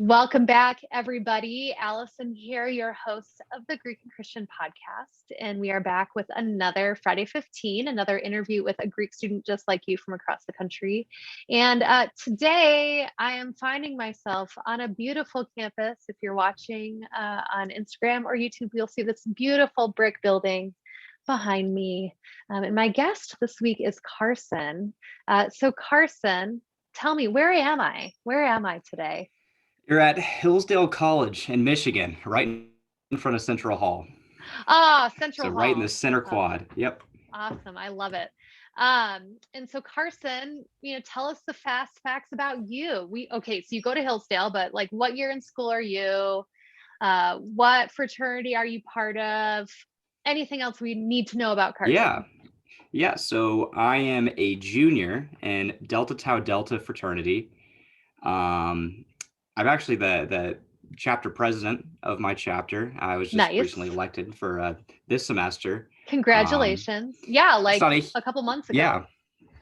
Welcome back, everybody. Allison here, your host of the Greek and Christian podcast. And we are back with another Friday 15, another interview with a Greek student just like you from across the country. And today I am finding myself on a beautiful campus. If you're watching on Instagram or YouTube, you'll see this beautiful brick building behind me. And my guest this week is Carson. So, Carson, tell me, where am I? Where am I today? You're at Hillsdale College in Michigan, right in front of Central Hall. Ah, So Central right in the Hall. center Awesome. quad. Yep. Awesome. I love it. And so Carson, tell us the fast facts about you. Okay, so you go to Hillsdale, but like what year in school are you? What fraternity are you part of? Anything else we need to know about Yeah. Carson? Yeah. So I am a junior in Delta Tau Delta fraternity. Um, I'm actually the chapter president of my chapter. I was just recently Nice. elected for this semester. Um, Congratulations. Yeah, it's like not a a couple months ago. yeah.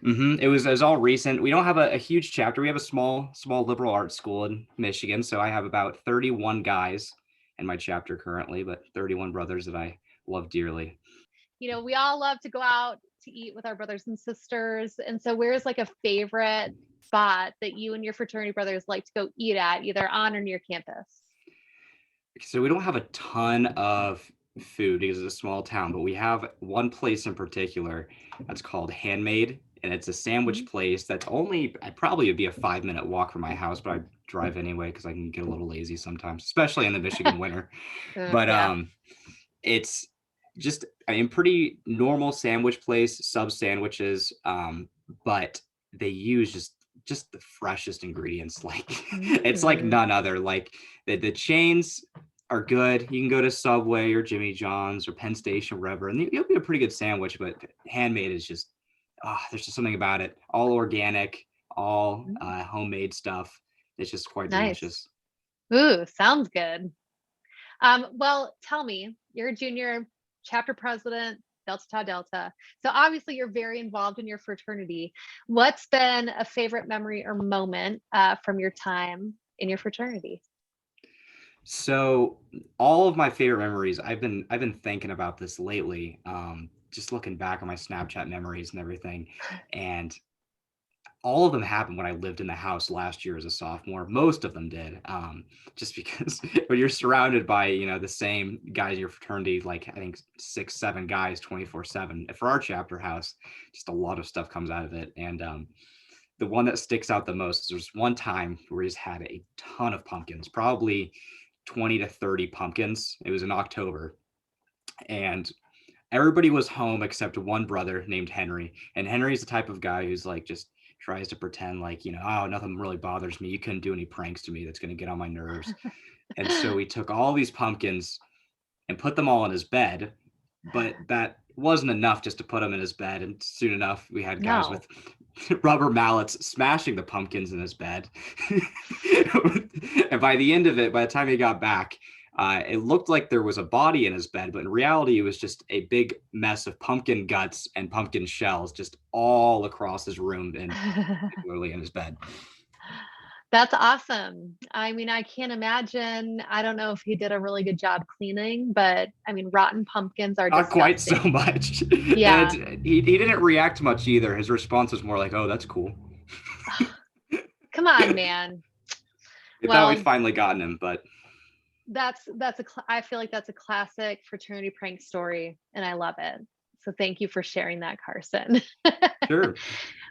It was all recent. We don't have a huge chapter. We have a small liberal arts school in Michigan, so I have about 31 guys in my chapter currently, but 31 brothers that I love dearly. We all love to go out to eat with our brothers and sisters. And so, where's like a favorite spot that you and your fraternity brothers like to go eat at, either on or near campus? So we don't have a ton of food because it's a small town, but we have one place in particular that's called Handmade, and it's a sandwich Mhm. place that's only I probably would be a 5 minute walk from my house, but I drive anyway because I can get a little lazy sometimes, especially in the Michigan winter. But Yeah, it's just I mean pretty normal sandwich place, sub sandwiches, but they use just the freshest ingredients. Like it's like mm, none other. Like the chains are good. You can go to Subway or Jimmy John's or Penn Station, wherever, and you'll be a pretty good sandwich. But Handmade is just there's just something about it. All organic, all mm, homemade stuff. It's just quite nice. delicious. Ooh, sounds good. Well, tell me, you're a junior chapter president, Delta Tau Delta. So obviously you're very involved in your fraternity. What's been a favorite memory or moment from your time in your fraternity? So all of my favorite memories, I've been thinking about this lately. Just looking back on my Snapchat memories and everything, and all of them happened when I lived in the house last year as a sophomore. Most of them did, just because when you're surrounded by the same guys in your fraternity, like I think 6, 7 guys, 24/7. For our chapter house, just a lot of stuff comes out of it, and the one that sticks out the most is there's one time where we just had a ton of pumpkins, probably 20 to 30 pumpkins. It was in October, and everybody was home except one brother named Henry. And Henry's the type of guy who's like just tries to pretend like, oh, nothing really bothers me. You couldn't do any pranks to me that's going to get on my nerves. And so he took all these pumpkins and put them all in his bed, but that wasn't enough just to put him in his bed. And soon enough, we had guys No. with rubber mallets smashing the pumpkins in his bed. And by the end of it, by the time he got back, it looked like there was a body in his bed, but in reality, it was just a big mess of pumpkin guts and pumpkin shells just all across his room and particularly in his bed. That's awesome. I mean, I can't imagine. I don't know if he did a really good job cleaning, but I mean, rotten pumpkins are Not quite so disgusting. much. And Yeah. he didn't react much either. His response was more like, oh, that's cool. Come on, man. We thought we'd Well, finally gotten him, but I feel like that's a classic fraternity prank story, and I love it. So thank you for sharing that, Carson. sure.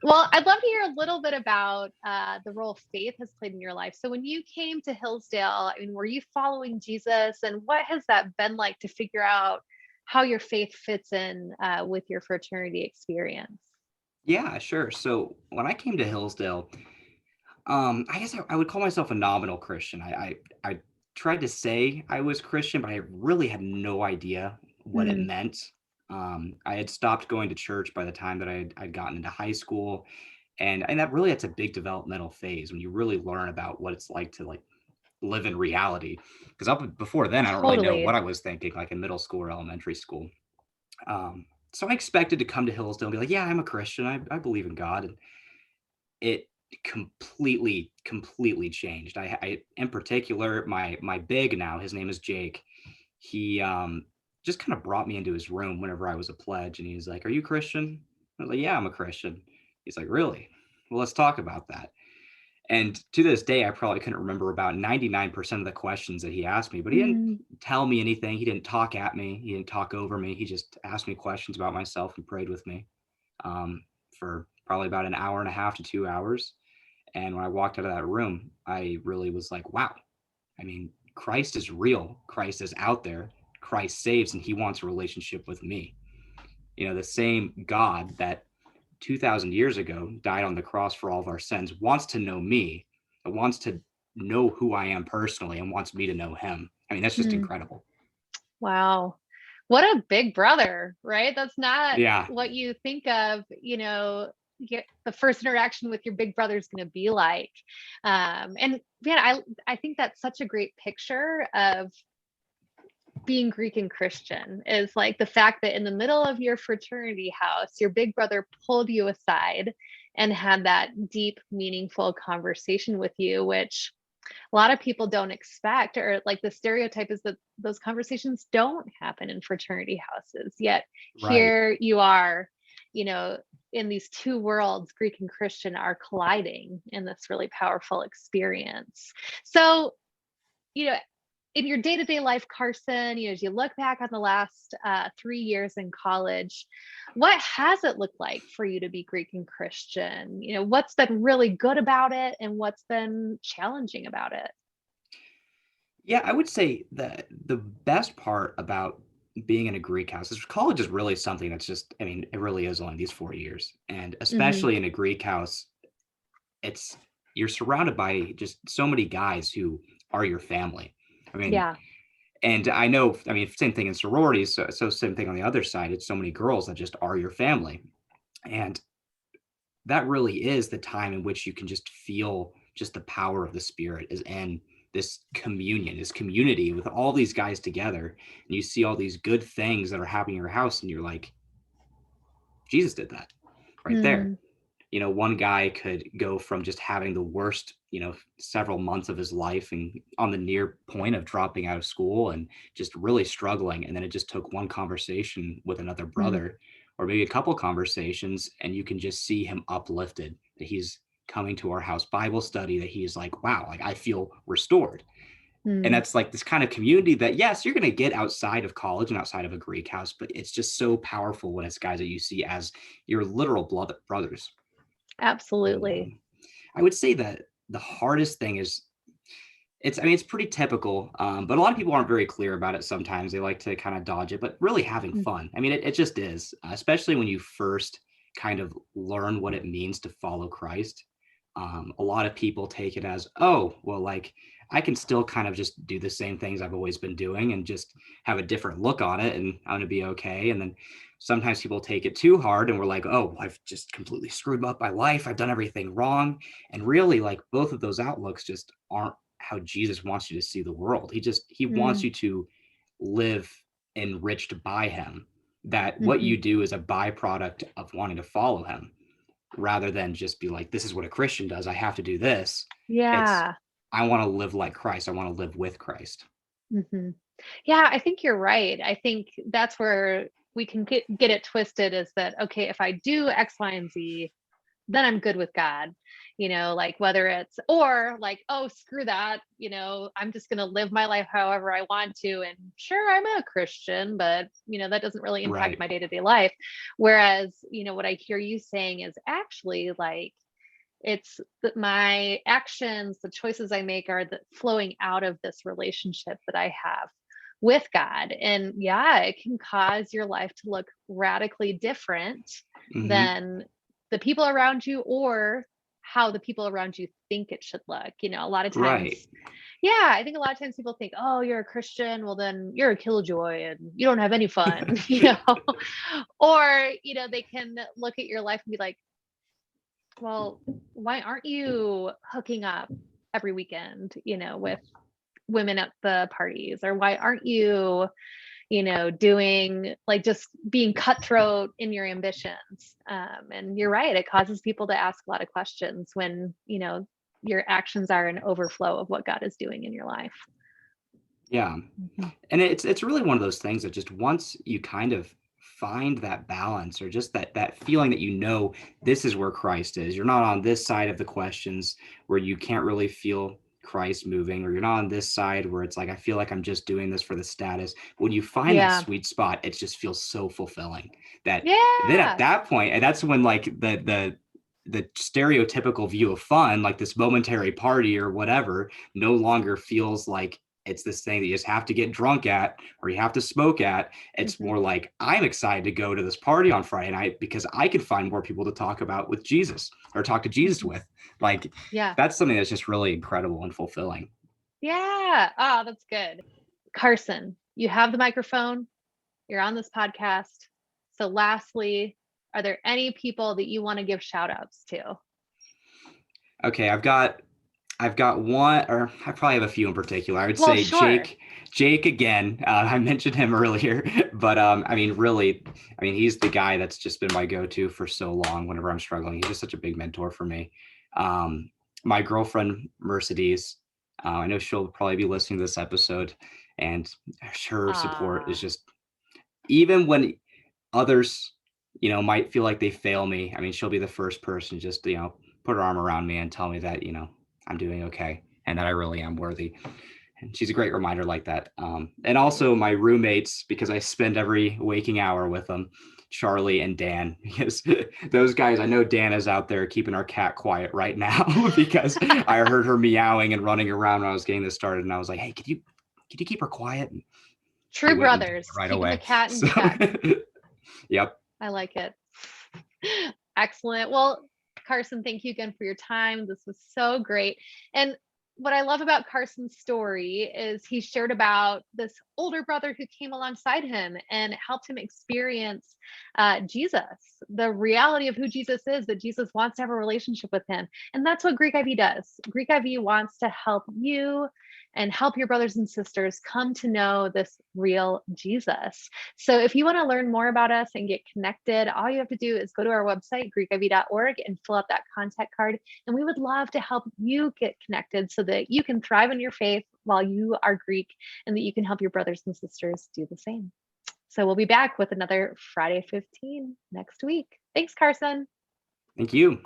Well, I'd love to hear a little bit about the role faith has played in your life. So when you came to Hillsdale, I mean, were you following Jesus, and what has that been like to figure out how your faith fits in with your fraternity experience? Yeah, sure. So when I came to Hillsdale, I guess I would call myself a nominal Christian. I tried to say I was Christian, but I really had no idea what it Mm, meant. I had stopped going to church by the time that I'd gotten into high school, and that really it's a big developmental phase when you really learn about what it's like to like live in reality. Because up before then, I don't really know what totally. I was thinking, like in middle school or elementary school. So I expected to come to Hillsdale and be like, yeah, I'm a Christian. I believe in God. And it completely changed. I in particular, my big now, his name is Jake. He just kind of brought me into his room whenever I was a pledge, and he's like, "Are you Christian?" I was like, "Yeah, I'm a Christian." He's like, "Really? Well, let's talk about that." And to this day, I probably couldn't remember about 99% of the questions that he asked me, but he didn't Mm, tell me anything. He didn't talk at me. He didn't talk over me. He just asked me questions about myself and prayed with me for probably about an hour and a half to 2 hours. And when I walked out of that room, I really was like, wow, I mean, Christ is real. Christ is out there. Christ saves, and he wants a relationship with me. The same God that 2,000 years ago died on the cross for all of our sins wants to know me, wants to know who I am personally, and wants me to know him. I mean, that's just mm. incredible. Wow. What a big brother, right? That's not Yeah, what you think of, the first interaction with your big brother is going to be like. And man, I think that's such a great picture of being Greek and Christian, is like the fact that in the middle of your fraternity house, your big brother pulled you aside and had that deep, meaningful conversation with you, which a lot of people don't expect, or like the stereotype is that those conversations don't happen in fraternity houses. Yet right. here you are, you know, in these two worlds, Greek and Christian are colliding in this really powerful experience. So, you know, in your day-to-day life, Carson, as you look back on the last 3 years in college, what has it looked like for you to be Greek and Christian? What's been really good about it and what's been challenging about it? Yeah, I would say that the best part about being in a Greek house is college is really something that's just, I mean, it really is only these 4 years. And Hmm. especially in a Greek house, it's you're surrounded by just so many guys who are your family. I mean, Yeah. and I know, I mean, same thing in sororities. So same thing on the other side. It's so many girls that just are your family. And that really is the time in which you can just feel just the power of the spirit is in this communion, this community with all these guys together. And you see all these good things that are happening in your house, and you're like, Jesus did that right there. Mm, One guy could go from just having the worst, several months of his life and on the near point of dropping out of school and just really struggling. And then it just took one conversation with another mm, brother or maybe a couple conversations, and you can just see him uplifted, that he's coming to our house Bible study, that he's like, wow, like I feel restored. And mm. that's like this kind of community that, yes, you're going to get outside of college and outside of a Greek house, but it's just so powerful when it's guys that you see as your literal blood brothers. And Absolutely. I would say that the hardest thing is I mean, it's pretty typical, but a lot of people aren't very clear about it sometimes. They like to kind of dodge it, but really having Mm, fun. I mean, it just is, especially when you first kind of learn what it means to follow Christ. A lot of people take it as, oh, well, like I can still kind of just do the same things I've always been doing and just have a different look on it, and I'm going to be okay. And then sometimes people take it too hard and we're like, oh, I've just completely screwed up my life. I've done everything wrong. And really, like both of those outlooks just aren't how Jesus wants you to see the world. He wants mm, you to live enriched by him. That what mhm. you do is a byproduct of wanting to follow him, rather than just be like, this is what a Christian does. I have to do this. It's Yeah. I want to live like Christ. I want to live with Christ. Hmm. Yeah, I think you're right. I think that's where we can get it twisted, is that, okay, if I do X, Y, and Z, then I'm good with God. Like whether it's, or like, oh, screw that, I'm just going to live my life however I want to. And sure, I'm a Christian, but, that doesn't really impact Right. my day to day life. Whereas, what I hear you saying is actually like, it's that my actions, the choices I make are flowing out of this relationship that I have with God. And yeah, it can cause your life to look radically different Hmm. than the people around you, or how the people around you think it should look. A lot of Right. times, yeah, I think a lot of times people think, oh, you're a Christian, well, then you're a killjoy and you don't have any fun, or, they can look at your life and be like, well, why aren't you hooking up every weekend, with women at the parties? Or why aren't you, doing like just being cutthroat in your ambitions. And you're right, it causes people to ask a lot of questions when, your actions are an overflow of what God is doing in your life. Yeah. Mhm. And it's really one of those things that just once you kind of find that balance, or just that feeling that this is where Christ is. You're not on this side of the questions where you can't really feel Christ moving, or you're not on this side where it's like I feel like I'm just doing this for the status. When you find that Yeah. sweet spot, it just feels so fulfilling that then at Yeah. that point, and that's when like the stereotypical view of fun, like this momentary party or whatever, no longer feels like it's this thing that you just have to get drunk at or you have to smoke at. It's Mhm. more like I'm excited to go to this party on Friday night because I could find more people to talk about with Jesus, or talk to Jesus Mhm. with. Like, Yeah. that's something that's just really incredible and fulfilling. Yeah. Oh, that's good. Carson, you have the microphone. You're on this podcast. So lastly, are there any people that you want to give shout outs to? Okay, I've got one, or I probably have a few in particular. I would Well, say sure. Jake again. I mentioned him earlier, but I mean, really, I mean, he's the guy that's just been my go-to for so long whenever I'm struggling. He's just such a big mentor for me. Um, my girlfriend Mercedes, I know she'll probably be listening to this episode, and her support is Ah, just, even when others, might feel like they fail me. I mean, she'll be the first person just to, put her arm around me and tell me that, I'm doing okay and that I really am worthy. And she's a great reminder like that. And also my roommates, because I spend every waking hour with them, Charlie and Dan, because those guys, I know Dan is out there keeping our cat quiet right now because I heard her meowing and running around when I was getting this started. And I was like, hey, could you keep her quiet? And he true went and did it brothers, right keeping the away. cat in So, check. yep. I like it. Excellent. Well, Carson, thank you again for your time. This was so great. And what I love about Carson's story is he shared about this older brother who came alongside him and helped him experience Jesus, the reality of who Jesus is, that Jesus wants to have a relationship with him. And that's what Greek IV does. Greek IV wants to help you and help your brothers and sisters come to know this real Jesus. So if you want to learn more about us and get connected, all you have to do is go to our website, greekiv.org, and fill out that contact card. And we would love to help you get connected so that you can thrive in your faith while you are Greek, and that you can help your brothers and sisters do the same. So we'll be back with another Friday 15 next week. Thanks, Carson. Thank you.